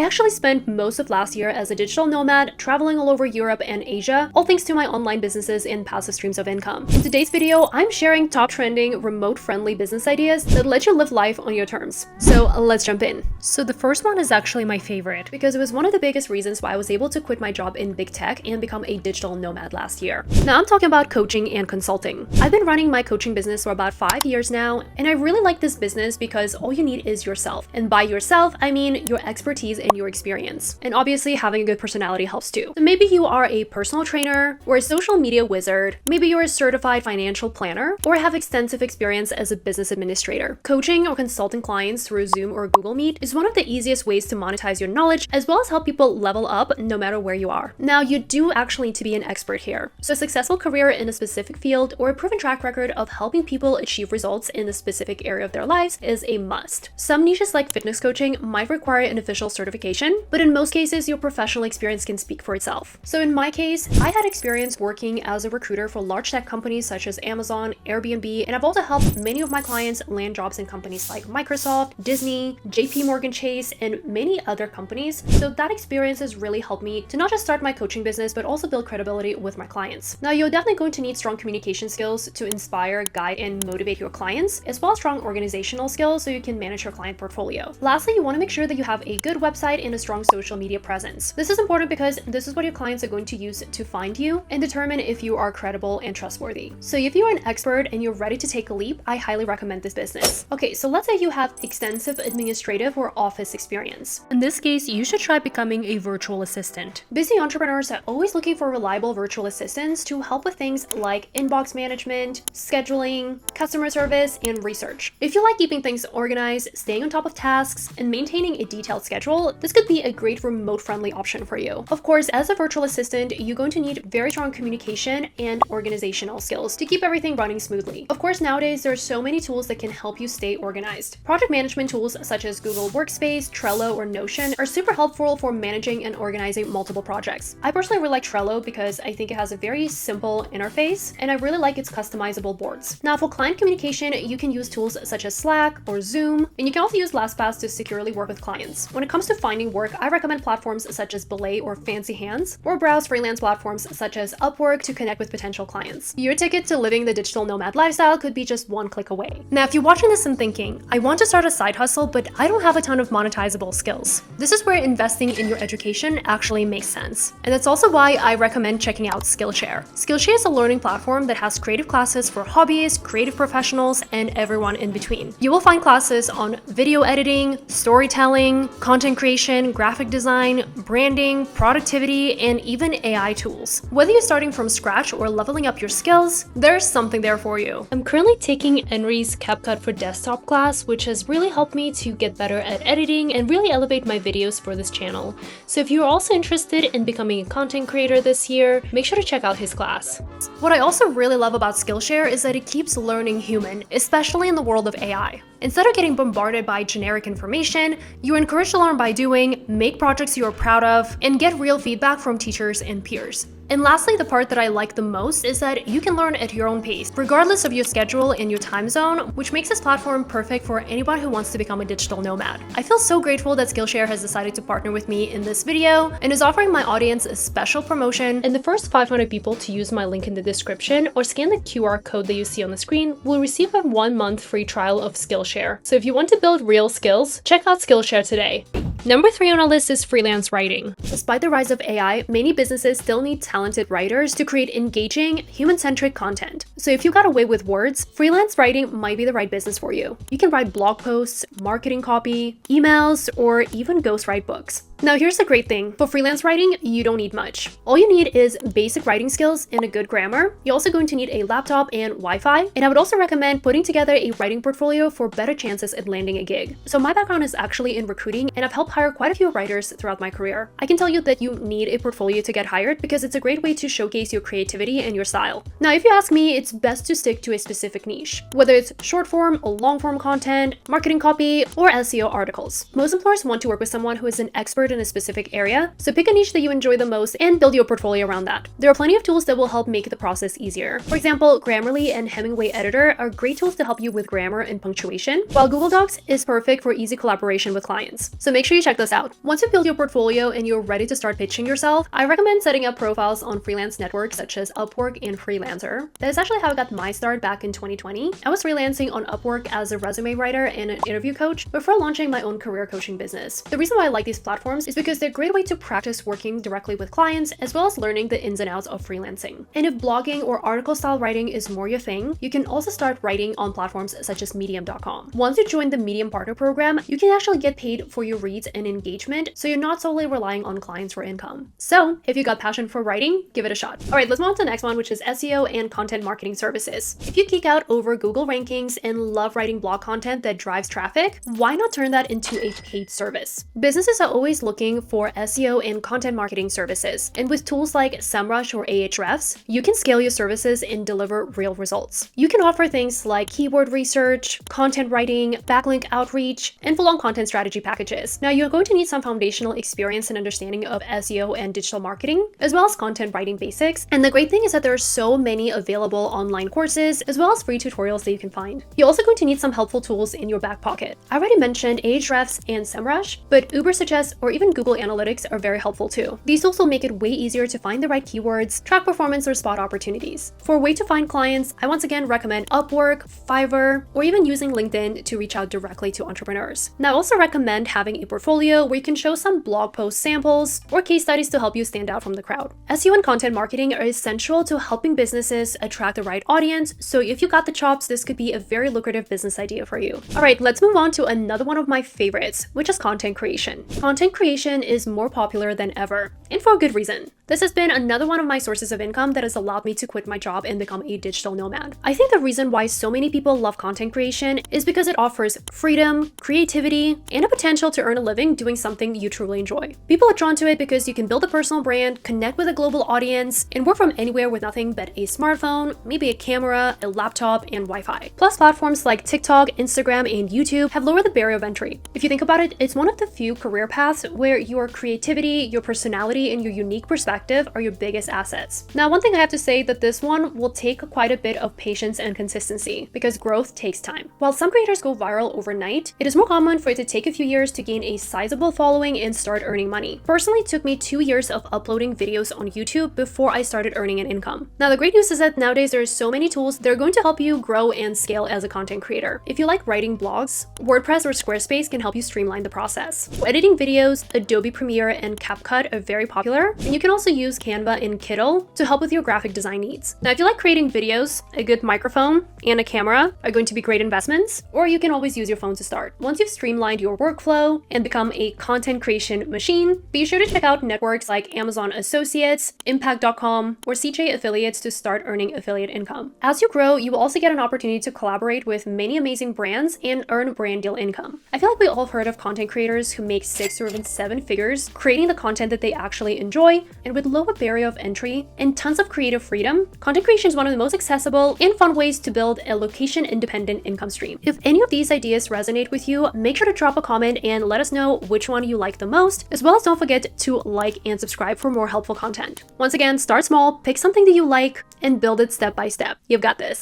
actually spent most of last year as a digital nomad, traveling all over Europe and Asia, all thanks to my online businesses and passive streams of income. In today's video, I'm sharing top trending, remote-friendly business ideas that let you live life on your terms. So let's jump in. So the first one is actually my favorite because it was one of the biggest reasons why I was able to quit my job in big tech and become a digital nomad last year. Now I'm talking about coaching and consulting. I've been running my coaching business for about 5 years now, and I really like this business because all you need is yourself. And by yourself, I mean your expertise and your experience. And obviously having a good personality helps too. So maybe you are a personal trainer or a social media wizard, maybe you're a certified financial planner, or have extensive experience as a business administrator. Coaching or consulting clients through Zoom or Google Meet is one of the easiest ways to monetize your knowledge as well as help people level up no matter where you are. Now, you do actually need to be an expert here. So a successful career in a specific field or a proven track record of helping people achieve results in a specific area of their lives is a must. Some niches like fitness coaching might require an official certification, but in most cases, your professional experience can speak for itself. So in my case, I had experience working as a recruiter for large tech companies such as Amazon, Airbnb, and I've also helped many of my clients land jobs in companies like Microsoft, Disney, JP Morgan Chase, and many other companies. So that experience has really helped me to not just start my coaching business, but also build credibility with my clients. Now, you're definitely going to need strong communication skills to inspire, guide, and motivate your clients, as well as strong organizational skills so you can manage your client portfolio. Lastly, you want to make sure that you have a good website and a strong social media presence. This is important because this is what your clients are going to use to find you and determine if you are credible and trustworthy. So if you're an expert and you're ready to take a leap, I highly recommend this business. Okay, so let's say you have extensive administrative or office experience. In this case, you should try becoming a virtual assistant. Busy entrepreneurs are always looking for reliable virtual assistants to help with things like inbox management, scheduling, customer service, and research. If you like keeping things organized, staying on top of tasks, and maintaining a detailed schedule, this could be a great remote-friendly option for you. Of course, as a virtual assistant, you're going to need very strong communication and organizational skills to keep everything running smoothly. Of course, nowadays, there are so many tools that can help you stay organized. Project management tools such as Google Workspace, Trello, or Notion are super helpful for managing and organizing multiple projects. I personally really like Trello because I think it has a very simple interface, and I really like its customizable boards. Now, for client communication, you can use tools such as Slack or Zoom, and you can also use LastPass to securely work with clients. When it comes to finding work, I recommend platforms such as Belay or Fancy Hands, or browse freelance platforms such as Upwork to connect with potential clients. Your ticket to living the digital nomad lifestyle could be just one click away. Now, if you're watching this and thinking, I want to start a side hustle, but I don't have a ton of monetizable skills, this is where investing in your education actually makes sense. And that's also why I recommend checking out Skillshare. Skillshare is a learning platform that has creative classes for hobbyists, creative professionals, and everyone in between. You will find classes on video editing, storytelling, content creation, graphic design, branding, productivity, and even AI tools. Whether you're starting from scratch or leveling up your skills, there's something there for you. I'm currently taking Henry's CapCut for Desktop class, which has really helped me to get better at editing and really elevate my videos for this channel. So if you're also interested in becoming a content creator this year, make sure to check out his class. What I also really love about Skillshare is that it keeps learning human, especially in the world of AI. Instead of getting bombarded by generic information, you're encouraged to learn by doing, make projects you are proud of, and get real feedback from teachers and peers. And lastly, the part that I like the most is that you can learn at your own pace, regardless of your schedule and your time zone, which makes this platform perfect for anyone who wants to become a digital nomad. I feel so grateful that Skillshare has decided to partner with me in this video and is offering my audience a special promotion, and the first 500 people to use my link in the description or scan the QR code that you see on the screen will receive a 1-month free trial of Skillshare. So if you want to build real skills, check out Skillshare today. Number 3 on our list is freelance writing. Despite the rise of AI, many businesses still need talented writers to create engaging, human-centric content. So if you got away with words, freelance writing might be the right business for you. You can write blog posts, marketing copy, emails, or even ghostwrite books. Now, here's the great thing. For freelance writing, you don't need much. All you need is basic writing skills and a good grammar. You're also going to need a laptop and Wi-Fi. And I would also recommend putting together a writing portfolio for better chances at landing a gig. So my background is actually in recruiting, and I've helped hire quite a few writers throughout my career. I can tell you that you need a portfolio to get hired because it's a great way to showcase your creativity and your style. Now, if you ask me, it's best to stick to a specific niche, whether it's short form or long form content, marketing copy, or SEO articles. Most employers want to work with someone who is an expert in a specific area, so pick a niche that you enjoy the most and build your portfolio around that. There are plenty of tools that will help make the process easier. For example, Grammarly and Hemingway Editor are great tools to help you with grammar and punctuation, while Google Docs is perfect for easy collaboration with clients. So make sure you check this out. Once you build your portfolio and you're ready to start pitching yourself, I recommend setting up profiles on freelance networks such as Upwork and Freelancer. That is actually how I got my start back in 2020. I was freelancing on Upwork as a resume writer and an interview coach before launching my own career coaching business. The reason why I like these platforms is because they're a great way to practice working directly with clients as well as learning the ins and outs of freelancing. And if blogging or article style writing is more your thing, you can also start writing on platforms such as medium.com. Once you join the Medium Partner Program, you can actually get paid for your reads and engagement, so you're not solely relying on clients for income. So if you got passion for writing, give it a shot. All right, let's move on to the next one, which is SEO and content marketing services. If you geek out over Google rankings and love writing blog content that drives traffic, why not turn that into a paid service? Businesses are always looking for SEO and content marketing services, and with tools like SEMrush or Ahrefs, you can scale your services and deliver real results. You can offer things like keyword research, content writing, backlink outreach, and full-on content strategy packages. Now, you're going to need some foundational experience and understanding of SEO and digital marketing, as well as content writing basics. And the great thing is that there are so many available online courses, as well as free tutorials that you can find. You're also going to need some helpful tools in your back pocket. I already mentioned Ahrefs and SEMrush, but Ubersuggest or even Google Analytics are very helpful too. These tools will make it way easier to find the right keywords, track performance, or spot opportunities. For a way to find clients, I once again recommend Upwork, Fiverr, or even using LinkedIn to reach out directly to entrepreneurs. Now, I also recommend having a portfolio where you can show some blog post samples or case studies to help you stand out from the crowd. SEO and content marketing are essential to helping businesses attract the right audience, so if you got the chops, this could be a very lucrative business idea for you. All right, let's move on to another one of my favorites, which is content creation. Content creation is more popular than ever, and for a good reason. This has been another one of my sources of income that has allowed me to quit my job and become a digital nomad. I think the reason why so many people love content creation is because it offers freedom, creativity, and a potential to earn a living doing something you truly enjoy. People are drawn to it because you can build a personal brand, connect with a global audience, and work from anywhere with nothing but a smartphone, maybe a camera, a laptop, and Wi-Fi. Plus, platforms like TikTok, Instagram, and YouTube have lowered the barrier of entry. If you think about it, it's one of the few career paths where your creativity, your personality, and your unique perspective are your biggest assets. Now, one thing I have to say that this one will take quite a bit of patience and consistency because growth takes time. While some creators go viral overnight, it is more common for it to take a few years to gain a sizable following and start earning money. Personally, it took me 2 years of uploading videos on YouTube before I started earning an income. Now, the great news is that nowadays there are so many tools that are going to help you grow and scale as a content creator. If you like writing blogs, WordPress or Squarespace can help you streamline the process. For editing videos, Adobe Premiere and CapCut are very popular, and you can also use Canva and Kittl to help with your graphic design needs. Now, if you like creating videos, a good microphone and a camera are going to be great investments, or you can always use your phone to start. Once you've streamlined your workflow and become a content creation machine, be sure to check out networks like Amazon Associates, Impact.com, or CJ Affiliates to start earning affiliate income. As you grow, you will also get an opportunity to collaborate with many amazing brands and earn brand deal income. I feel like we all have heard of content creators who make 6 or even 7 figures creating the content that they actually enjoy, and with lower barrier of entry and tons of creative freedom, content creation is one of the most accessible and fun ways to build a location-independent income stream. If any of these ideas resonate with you, make sure to drop a comment and let us know which one you like the most, as well as don't forget to like and subscribe for more helpful content. Once again, start small, pick something that you like, and build it step by step. You've got this.